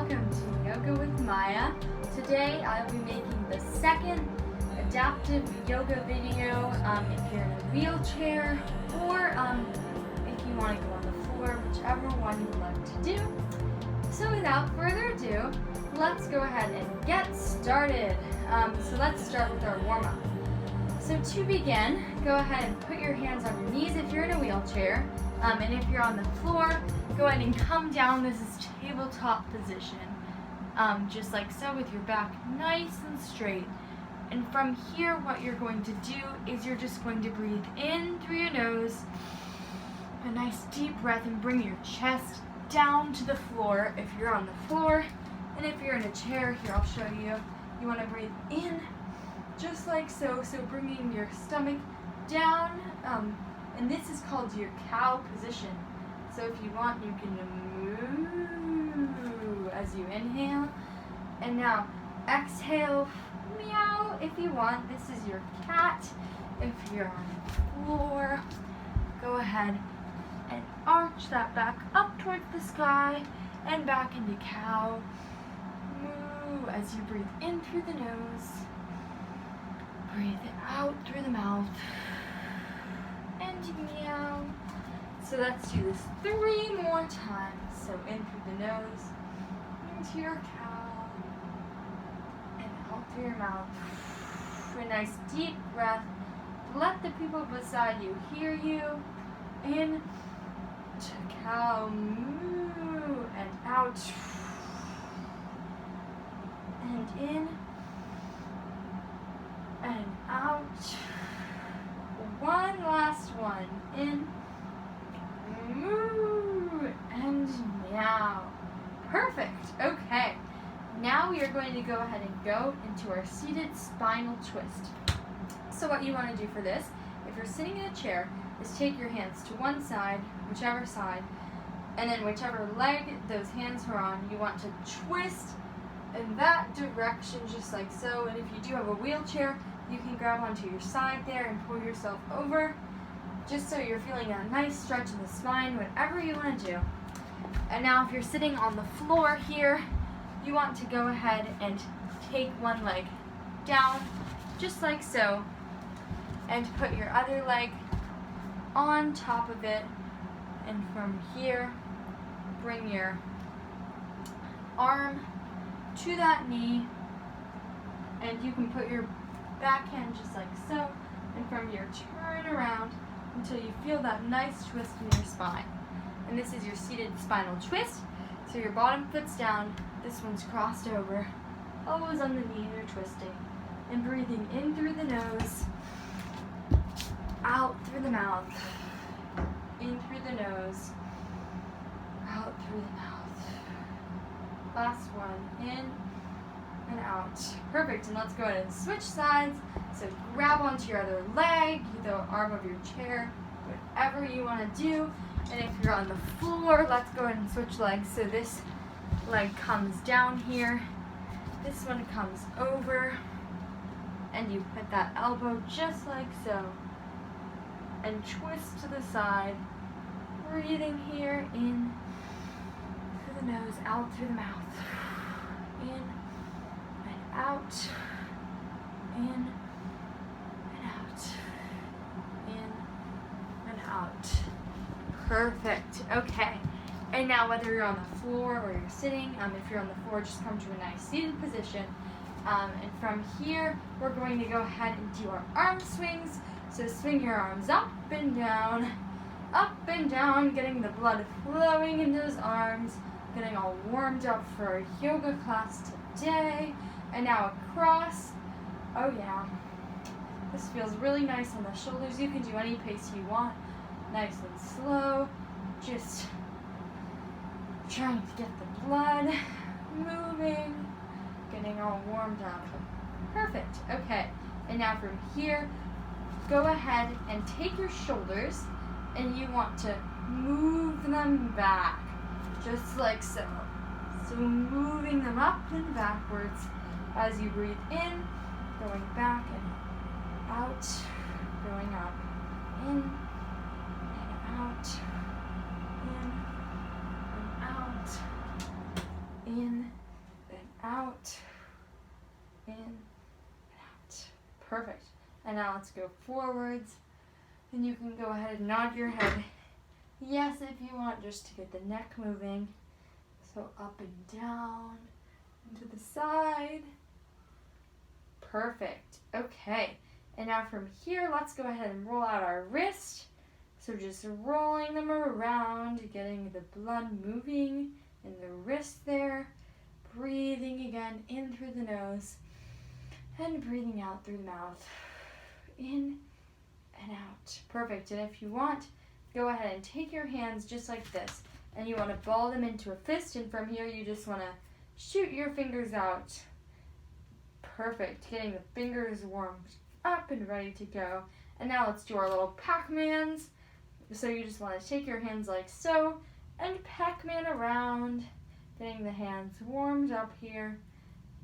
welcome to Yoga with Maya. Today I'll be making the second adaptive yoga video if you're in a wheelchair or if you want to go on the floor, whichever one you like to do. So without further ado, let's go ahead and get started. So let's start with our warm-up. So to begin, go ahead and put your hands on your knees if you're in a wheelchair. And if you're on the floor, go ahead and come down. This is tabletop position. Just like so, with your back nice and straight. And from here, what you're going to do is you're just going to breathe in through your nose. A nice deep breath and bring your chest down to the floor if you're on the floor. And if you're in a chair, here I'll show you. You want to breathe in just like so. So bringing your stomach down. And this is called your cow position. So if you want, you can moo as you inhale. And now exhale, meow if you want. This is your cat. If you're on the floor, go ahead and arch that back up towards the sky and back into cow. Moo as you breathe in through the nose. Breathe out through the mouth. And meow. So let's do this 3 more times. So in through the nose, into your cow, and out through your mouth. A nice deep breath. Let the people beside you hear you. In to cow, moo, and out. And in, and out. One last one. In, moo, and meow. Perfect. Okay. Now we are going to go ahead and go into our seated spinal twist. So what you want to do for this, if you're sitting in a chair, is take your hands to one side, whichever side, and then whichever leg those hands are on, you want to twist in that direction just like so. And if you do have a wheelchair, you can grab onto your side there and pull yourself over, just so you're feeling a nice stretch in the spine, whatever you want to do. And now if you're sitting on the floor here, you want to go ahead and take one leg down, just like so, and put your other leg on top of it. And from here, bring your arm to that knee, and you can put your backhand just like so, and from here turn around until you feel that nice twist in your spine. And this is your seated spinal twist. So your bottom foot's down, this one's crossed over, elbows on the knee, you're twisting, and breathing in through the nose, out through the mouth, in through the nose, out through the mouth. Last one, in and out. Perfect. And let's go ahead and switch sides. So grab onto your other leg, the arm of your chair, whatever you want to do. And if you're on the floor, let's go ahead and switch legs. So this leg comes down here, this one comes over, and you put that elbow just like so, and twist to the side, breathing here in through the nose, out through the mouth, in out, in and out, in and out. Perfect. Okay. And now whether you're on the floor or you're sitting, if you're on the floor, just come to a nice seated position. And from here, we're going to go ahead and do our arm swings. So swing your arms up and down, getting the blood flowing in those arms, getting all warmed up for our yoga class today. And now across. Oh yeah. This feels really nice on the shoulders. You can do any pace you want. Nice and slow. Just trying to get the blood moving. Getting all warmed up. Perfect. Okay. And now from here, go ahead and take your shoulders and you want to move them back. Just like so. So moving them up and backwards as you breathe in, going back and out, going up, in and out, in and out, in Perfect. And now let's go forwards. And you can go ahead and nod your head yes if you want, just to get the neck moving. So up and down, and to the side. Perfect. Okay. And now from here, let's go ahead and roll out our wrist. So just rolling them around, getting the blood moving in the wrist there. Breathing again in through the nose and breathing out through the mouth. In and out. Perfect. And if you want, go ahead and take your hands just like this. And you want to ball them into a fist. And from here, you just want to shoot your fingers out. Perfect. Getting the fingers warmed up and ready to go. And now let's do our little Pac-Mans. So you just want to take your hands like so and Pac-Man around. Getting the hands warmed up here.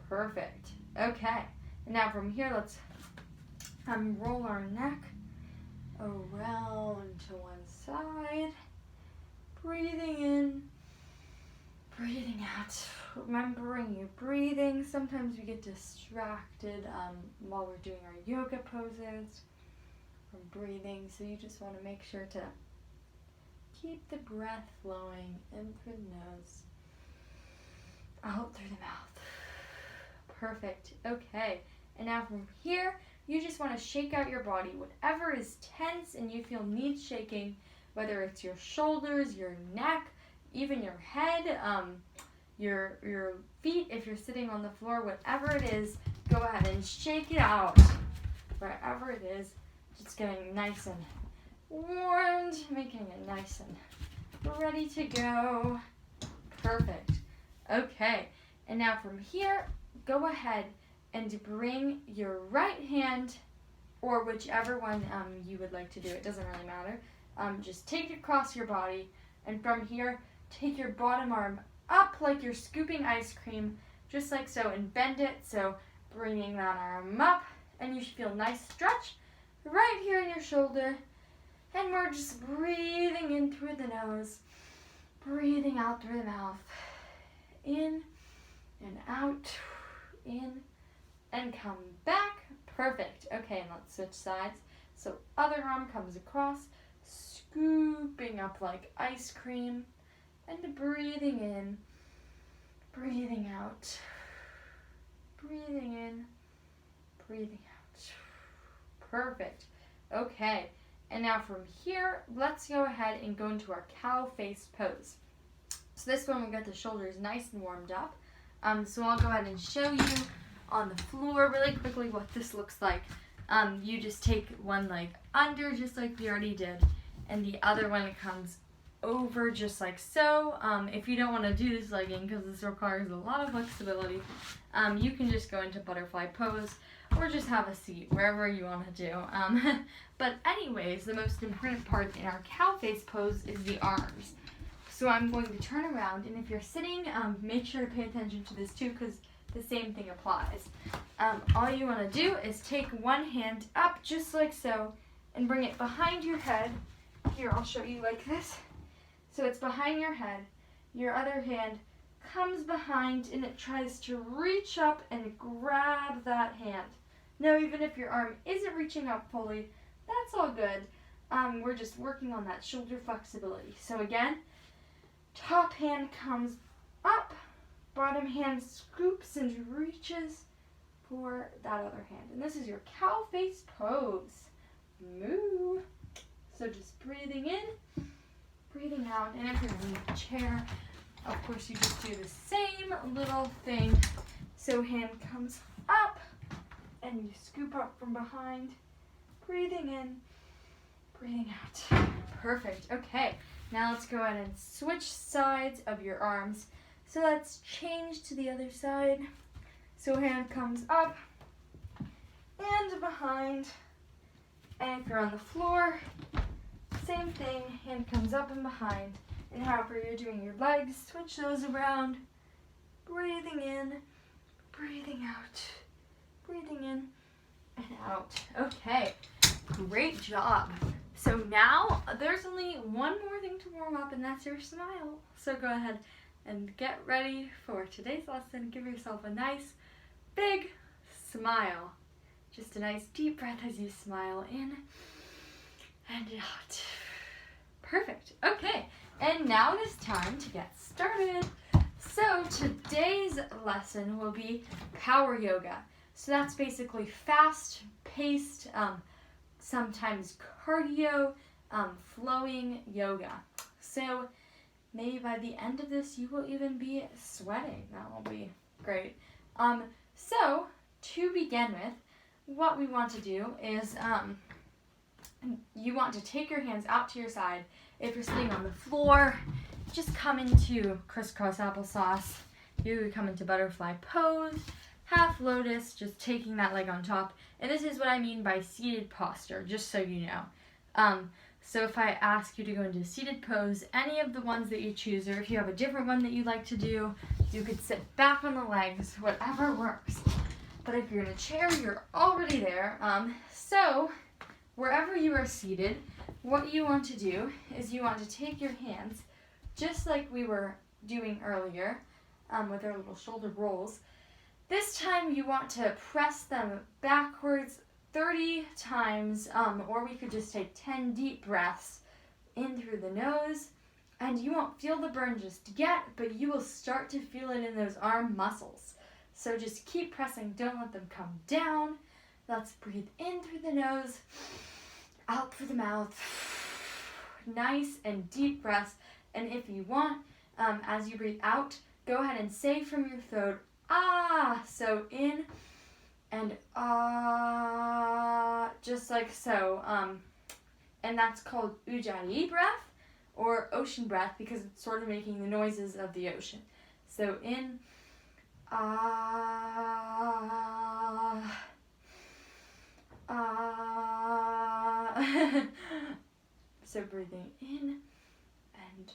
Perfect. Okay. And now from here, let's roll our neck around to one side. Breathing in. Breathing out. Remembering your breathing. Sometimes we get distracted while we're doing our yoga poses from breathing. So you just want to make sure to keep the breath flowing in through the nose, out through the mouth. Perfect. Okay. And now from here, you just want to shake out your body. Whatever is tense and you feel needs shaking, whether it's your shoulders, your neck, even your head, your feet, if you're sitting on the floor, whatever it is, go ahead and shake it out. Wherever it is, just getting nice and warmed, making it nice and ready to go. Perfect. Okay, and now from here, go ahead and bring your right hand, or whichever one you would like to do, it doesn't really matter. Just take it across your body, and from here, take your bottom arm up like you're scooping ice cream, just like so, and bend it, so bringing that arm up, and you should feel a nice stretch right here in your shoulder, and we're just breathing in through the nose, breathing out through the mouth, in and out, in and come back. Perfect. Okay, and let's switch sides. So other arm comes across, scooping up like ice cream, and breathing in, breathing out, breathing in, breathing out. Perfect. Okay, and now from here, let's go ahead and go into our cow face pose. So this one, we got the shoulders nice and warmed up. So I'll go ahead and show you on the floor really quickly what this looks like. You just take one leg under, just like we already did, and the other one comes over just like so. If you don't want to do this legging because this requires a lot of flexibility, you can just go into butterfly pose or just have a seat wherever you want to do. But anyways, the most important part in our cow face pose is the arms. So I'm going to turn around, and if you're sitting, make sure to pay attention to this too, because the same thing applies. All you want to do is take one hand up just like so and bring it behind your head. Here, I'll show you like this. So it's behind your head. Your other hand comes behind and it tries to reach up and grab that hand. Now, even if your arm isn't reaching up fully, that's all good. We're just working on that shoulder flexibility. So again, top hand comes up, bottom hand scoops and reaches for that other hand. And this is your cow face pose. Moo. So just breathing in, breathing out. And if you're in a chair, of course you just do the same little thing. So hand comes up and you scoop up from behind, breathing in, breathing out. Perfect. Okay. Now let's go ahead and switch sides of your arms. So let's change to the other side. So hand comes up and behind. And if you're on the floor, same thing. Hand comes up and behind. And however you're doing your legs, switch those around. Breathing in, breathing out, breathing in and out. Okay, great job. So now there's only one more thing to warm up, and that's your smile. So go ahead and get ready for today's lesson. Give yourself a nice big smile. Just a nice deep breath as you smile in and out. Perfect. Okay, and now it is time to get started. So today's lesson will be power yoga. So that's basically fast-paced, sometimes cardio, flowing yoga. So maybe by the end of this you will even be sweating. That will be great. So to begin with, what we want to do is you want to take your hands out to your side. If you're sitting on the floor, just come into crisscross applesauce. You come into butterfly pose, half lotus, just taking that leg on top. And this is what I mean by seated posture, just so you know. So if I ask you to go into seated pose, any of the ones that you choose, or if you have a different one that you'd like to do, you could sit back on the legs, whatever works. But if you're in a chair, you're already there. So wherever you are seated, what you want to do is you want to take your hands, just like we were doing earlier with our little shoulder rolls. This time you want to press them backwards 30 times, or we could just take 10 deep breaths in through the nose, and you won't feel the burn just yet, but you will start to feel it in those arm muscles. So just keep pressing, don't let them come down. Let's breathe in through the nose, out through the mouth. Nice and deep breaths. And if you want, as you breathe out, go ahead and say from your throat, ah. So in and ah, just like so. And that's called Ujjayi breath or ocean breath because it's sort of making the noises of the ocean. So in, ah, ah. So breathing in and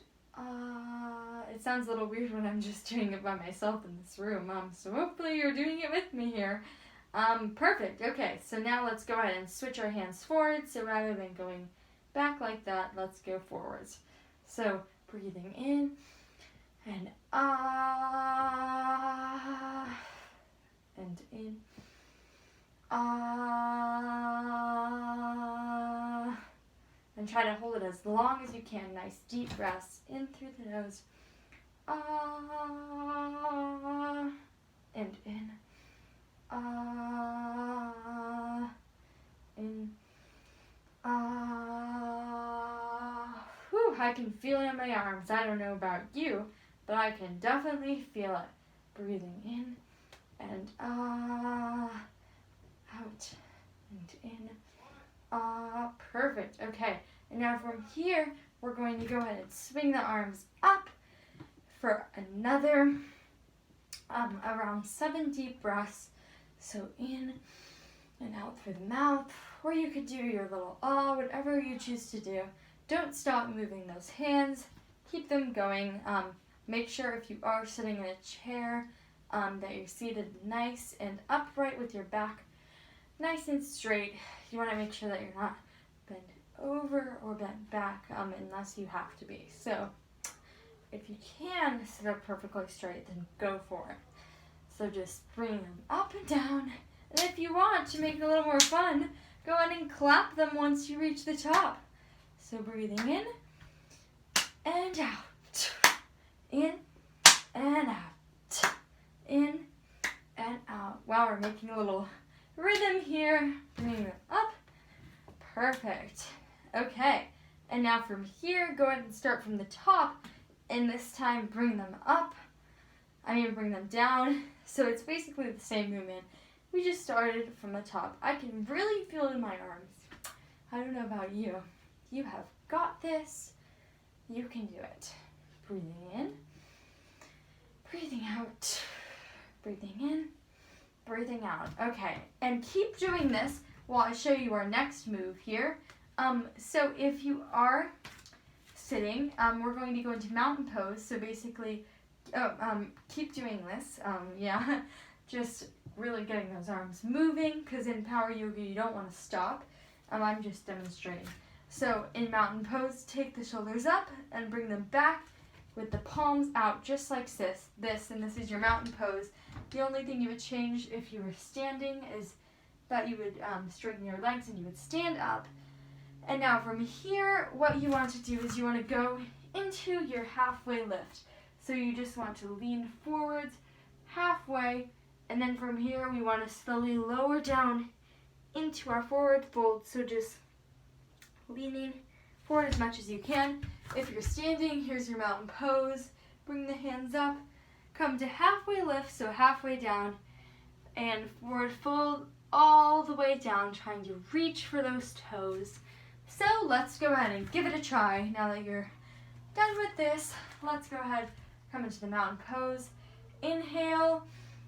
it sounds a little weird when I'm just doing it by myself in this room. So hopefully you're doing it with me here. Perfect. Okay, so now let's go ahead and switch our hands forward. So rather than going back like that, let's go forwards. So breathing in and and in, and try to hold it as long as you can. Nice deep breaths in through the nose, and in, in, whew, I can feel it in my arms. I don't know about you, but I can definitely feel it. Breathing in and out and in. Perfect. Okay, and now from here, we're going to go ahead and swing the arms up for another around 7 deep breaths. So in and out through the mouth, or you could do your little whatever you choose to do. Don't stop moving those hands. Keep them going. Make sure if you are sitting in a chair that you're seated nice and upright with your back nice and straight. You want to make sure that you're not bent over or bent back unless you have to be. So if you can sit up perfectly straight, then go for it. So just bring them up and down. And if you want to make it a little more fun, go ahead and clap them once you reach the top. So breathing in and out. In and out. In and out. Wow, we're making a little rhythm here. Bringing them up. Perfect. Okay. And now from here, go ahead and start from the top. And this time, bring them up. Bring them down. So it's basically the same movement. We just started from the top. I can really feel it in my arms. I don't know about you. You have got this. You can do it. Breathing in. Breathing out. Breathing in. Breathing out. Okay. And keep doing this while I show you our next move here. So if you are sitting, we're going to go into mountain pose. So basically, keep doing this. Just really getting those arms moving, because in power yoga you don't want to stop. I'm just demonstrating. So in mountain pose, take the shoulders up and bring them back with the palms out, just like this, and this is your mountain pose. The only thing you would change if you were standing is that you would straighten your legs and you would stand up. And now from here, what you want to do is you want to go into your halfway lift. So you just want to lean forwards halfway, and then from here we want to slowly lower down into our forward fold. So just leaning forward as much as you can. If you're standing, here's your mountain pose. Bring the hands up, come to halfway lift, so halfway down, and forward fold all the way down, trying to reach for those toes. So let's go ahead and give it a try. Now that you're done with this, let's go ahead, come into the mountain pose. Inhale,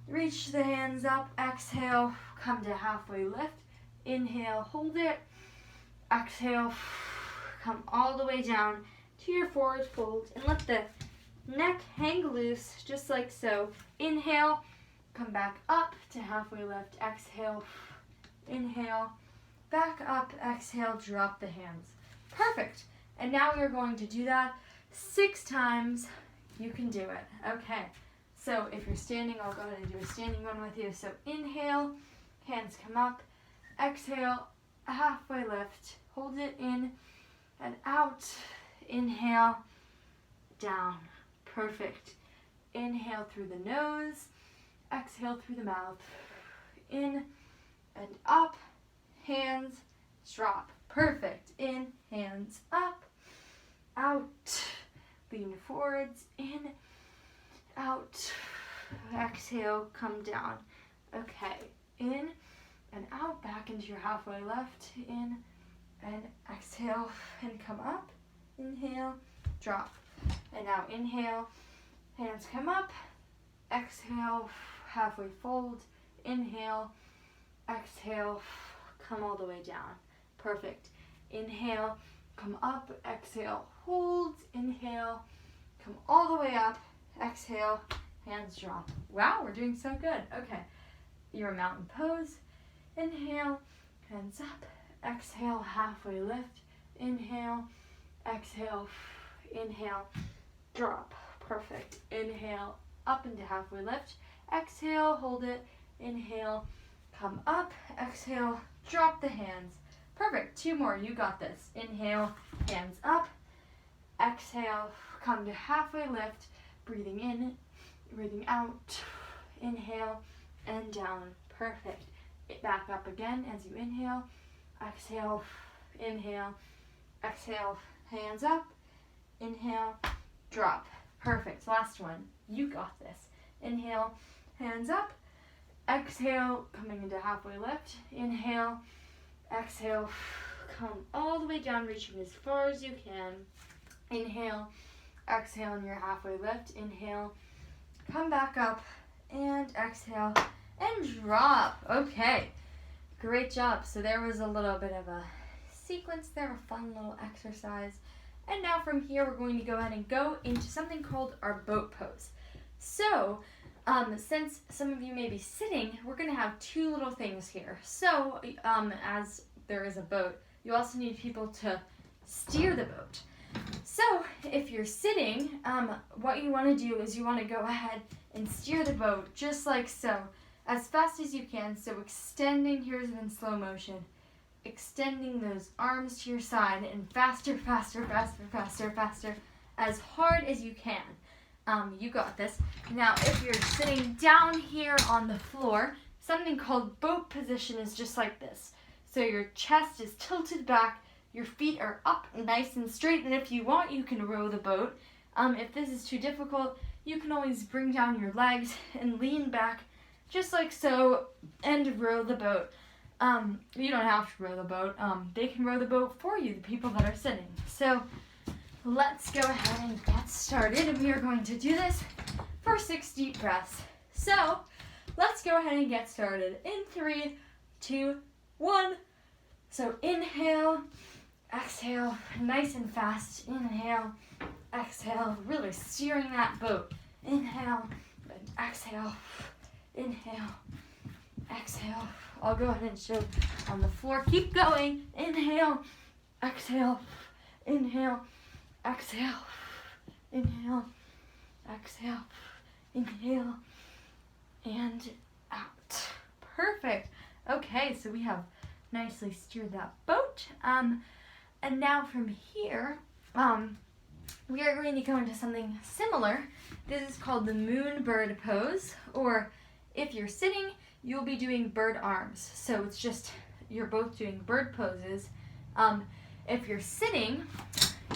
reach the hands up. Exhale, come to halfway lift. Inhale, hold it. Exhale, come all the way down to your forward fold and let the neck hang loose, just like so. Inhale, come back up to halfway lift. Exhale, inhale, back up, exhale, drop the hands. Perfect. And now we're going to do that 6 times. You can do it. Okay. So if you're standing, I'll go ahead and do a standing one with you. So inhale, hands come up. Exhale, halfway lift. Hold it in and out. Inhale, down. Perfect. Inhale through the nose. Exhale through the mouth. In and up. Hands drop. Perfect. In, hands up. Out. Lean forwards. In, out. Exhale, come down. Okay. In and out. Back into your halfway left. In and exhale and come up. Inhale, drop. And now inhale, hands come up. Exhale, halfway fold. Inhale, exhale, come all the way down. Perfect. Inhale, come up. Exhale, hold. Inhale, come all the way up. Exhale, hands drop. Wow, we're doing so good. Okay, your mountain pose. Inhale, hands up. Exhale, halfway lift. Inhale, exhale, inhale, drop. Perfect. Inhale, up into halfway lift. Exhale, hold it. Inhale, come up. Exhale, drop the hands. Perfect. 2 more. You got this. Inhale, hands up. Exhale, come to halfway lift. Breathing in, breathing out. Inhale and down. Perfect. Back up again as you inhale. Exhale, inhale, exhale, hands up. Inhale, drop. Perfect. Last one. You got this. Inhale, hands up. Exhale, coming into halfway lift. Inhale, exhale, come all the way down, reaching as far as you can. Inhale, exhale in your halfway lift. Inhale, come back up, and exhale, and drop. Okay, great job. So there was a little bit of a sequence there, a fun little exercise. And now from here, we're going to go ahead and go into something called our boat pose. So, since some of you may be sitting, we're going to have 2 little things here. So, as there is a boat, you also need people to steer the boat. So, if you're sitting, what you want to do is you want to go ahead and steer the boat just like so, as fast as you can. So, extending, here's in slow motion, extending those arms to your side and faster, faster, faster, faster, faster, as hard as you can. You got this. Now, if you're sitting down here on the floor, something called boat position is just like this. So your chest is tilted back, your feet are up nice and straight, and if you want, you can row the boat. If this is too difficult, you can always bring down your legs and lean back just like so and row the boat. You don't have to row the boat. They can row the boat for you, the people that are sitting. So let's go ahead and get started, and we are going to do this for 6 deep breaths. So let's go ahead and get started in 3, 2, 1. So inhale, exhale, nice and fast. Inhale, exhale, really steering that boat. Inhale, and exhale, inhale, exhale. I'll go ahead and show on the floor. Keep going. Inhale, exhale, inhale, exhale, inhale, exhale, inhale, and out. Perfect. Okay, so we have nicely steered that boat. And now from here, we are going to go into something similar. This is called the moon bird pose, or if you're sitting, you'll be doing bird arms. So it's just, you're both doing bird poses. If you're sitting,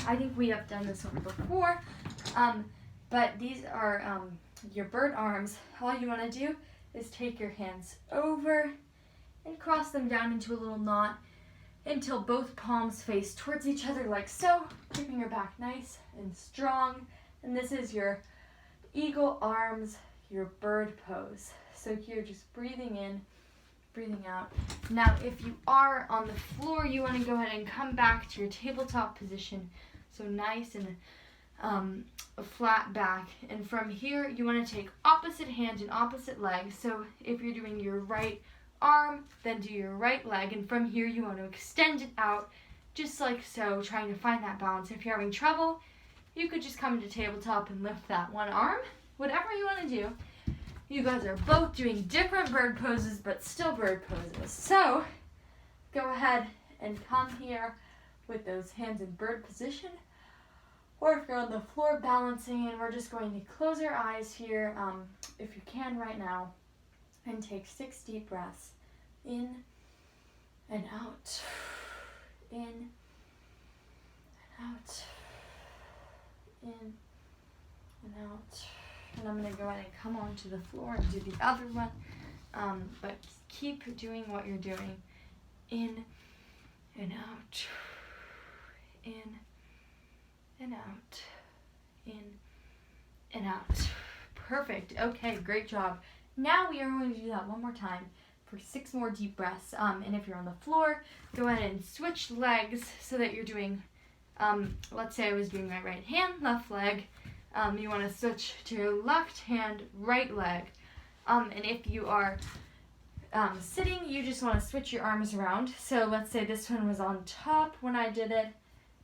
I think we have done this one before, but these are your bird arms. All you want to do is take your hands over and cross them down into a little knot until both palms face towards each other like so, keeping your back nice and strong. And this is your eagle arms, your bird pose. So here, just breathing in, breathing out. Now, if you are on the floor, you want to go ahead and come back to your tabletop position. So nice and a flat back. And from here, you want to take opposite hand and opposite leg. So if you're doing your right arm, then do your right leg. And from here, you want to extend it out just like so, trying to find that balance. If you're having trouble, you could just come to tabletop and lift that one arm. Whatever you want to do. You guys are both doing different bird poses, but still bird poses. So go ahead and come here with those hands in bird position. Or if you're on the floor balancing, and we're just going to close our eyes here, if you can right now, and take 6 deep breaths. In and out. In and out. In and out. And I'm going to go ahead and come onto the floor and do the other one. But keep doing what you're doing. In and out. In and out. In and out. Perfect. Okay, great job. Now we are going to do that one more time for 6 more deep breaths. And if you're on the floor, go ahead and switch legs so that you're doing, let's say I was doing my right hand, left leg. You want to switch to your left hand, right leg. And if you are sitting, you just want to switch your arms around. So let's say this one was on top when I did it.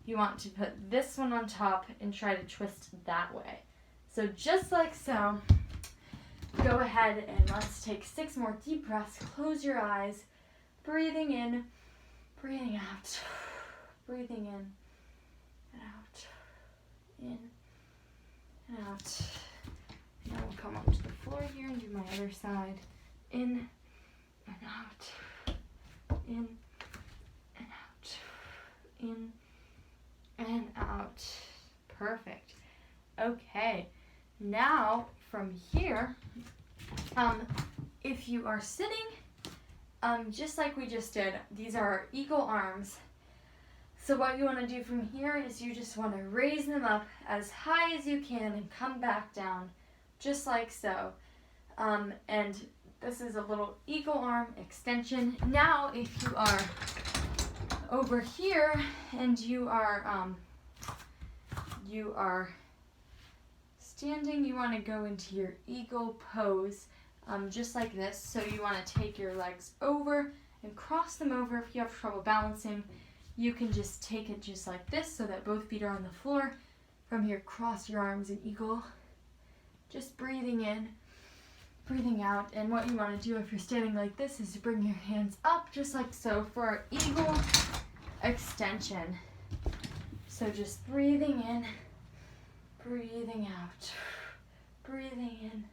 You want to put this one on top and try to twist that way. So just like so, go ahead and let's take 6 more deep breaths. Close your eyes, breathing in, breathing out, breathing in and out, in and out. Now we'll come onto the floor here and do my other side. In and out. In and out. In and out. Perfect. Okay. Now from here, if you are sitting, just like we just did, these are our eagle arms. So what you want to do from here is you just want to raise them up as high as you can and come back down, just like so. And this is a little eagle arm extension. Now, if you are over here and you are standing, you want to go into your eagle pose, just like this. So you want to take your legs over and cross them over. If you have trouble balancing, you can just take it just like this so that both feet are on the floor. From here, cross your arms in eagle. Just breathing in, breathing out. And what you want to do if you're standing like this is to bring your hands up just like so for our eagle extension. So just breathing in, breathing out, breathing in,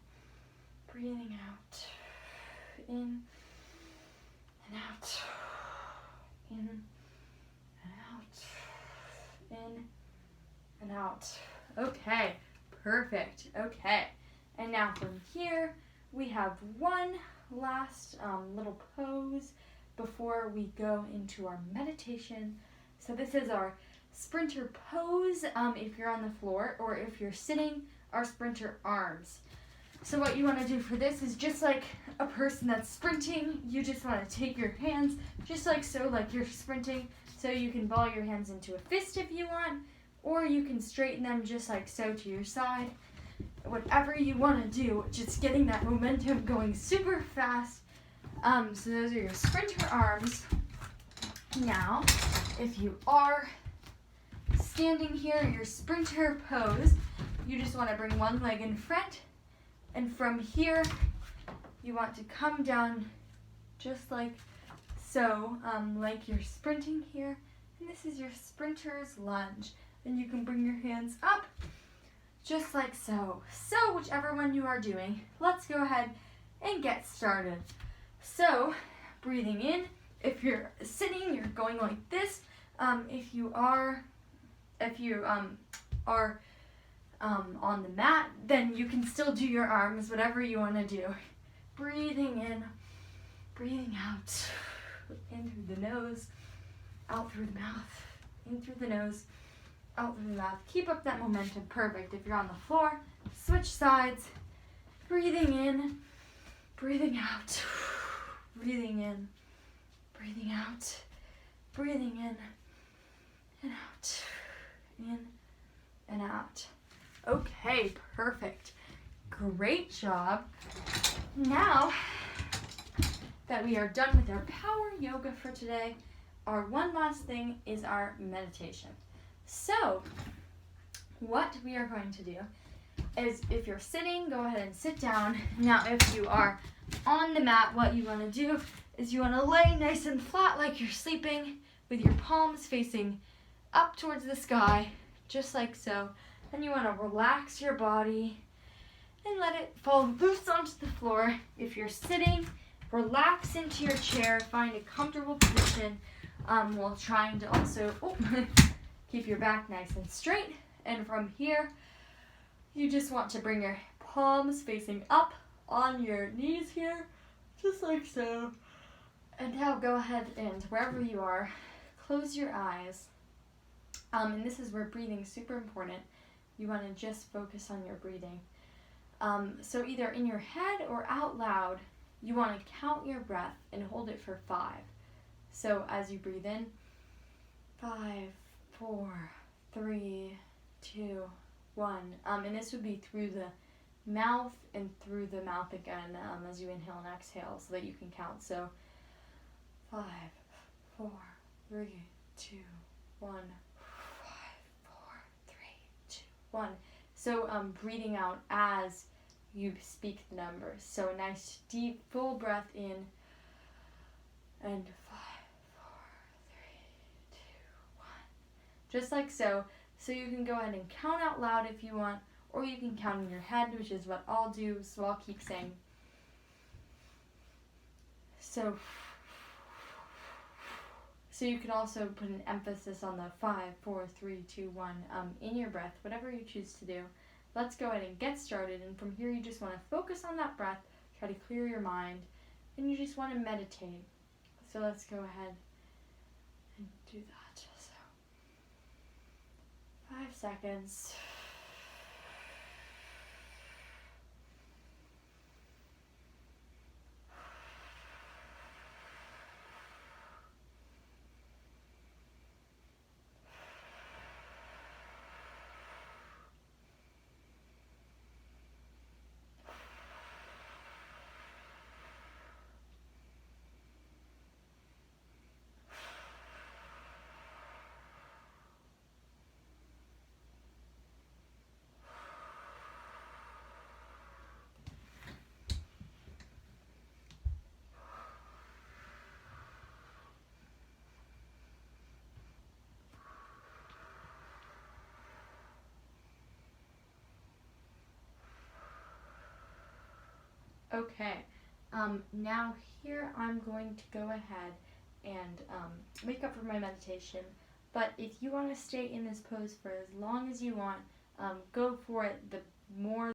breathing out, in and out, in and out, in and out. Okay, perfect. Okay, and now from here we have one last little pose before we go into our meditation. So this is our sprinter pose if you're on the floor, or if you're sitting, our sprinter arms. So what you want to do for this is just like a person that's sprinting, you just want to take your hands just like so, like you're sprinting. So you can ball your hands into a fist if you want, or you can straighten them just like so to your side. Whatever you want to do, just getting that momentum going super fast. So those are your sprinter arms. Now, if you are standing here, your sprinter pose, you just want to bring one leg in front, and from here, you want to come down just like so, like you're sprinting here, and this is your sprinter's lunge. And you can bring your hands up, just like so. So, whichever one you are doing, let's go ahead and get started. So, breathing in. If you're sitting, you're going like this. If you are on the mat, then you can still do your arms, whatever you want to do. Breathing in, breathing out. In through the nose, out through the mouth. In through the nose, out through the mouth. Keep up that momentum. Perfect. If you're on the floor, switch sides. Breathing in, breathing out. Breathing in, breathing out. Breathing in and out. In and out. Okay, perfect. Great job. Now that we are done with our power yoga for today, our one last thing is our meditation. So, what we are going to do is, if you're sitting, go ahead and sit down. Now, if you are on the mat, what you want to do is you want to lay nice and flat like you're sleeping, with your palms facing up towards the sky, just like so. And you want to relax your body and let it fall loose onto the floor. If you're sitting, relax into your chair, find a comfortable position while trying to also keep your back nice and straight. And from here, you just want to bring your palms facing up on your knees here, just like so. And now go ahead and wherever you are, close your eyes. And this is where breathing is super important. You want to just focus on your breathing. So either in your head or out loud, you want to count your breath and hold it for 5. So as you breathe in, 5, 4, 3, 2, 1. And this would be through the mouth and through the mouth again as you inhale and exhale, so that you can count. So 5, 4, 3, 2, 1. 5, 4, 3, 2, 1. So breathing out as you speak the numbers. So a nice deep full breath in, and 5, 4, 3, 2, 1. Just like so. So you can go ahead and count out loud if you want, or you can count in your head, which is what I'll do. So I'll keep saying. So you can also put an emphasis on the 5, 4, 3, 2, 1 in your breath, whatever you choose to do. Let's go ahead and get started. And from here, you just want to focus on that breath, try to clear your mind, and you just want to meditate. So let's go ahead and do that. So 5 seconds. Okay, now here I'm going to go ahead and make up for my meditation. But if you want to stay in this pose for as long as you want, go for it. The more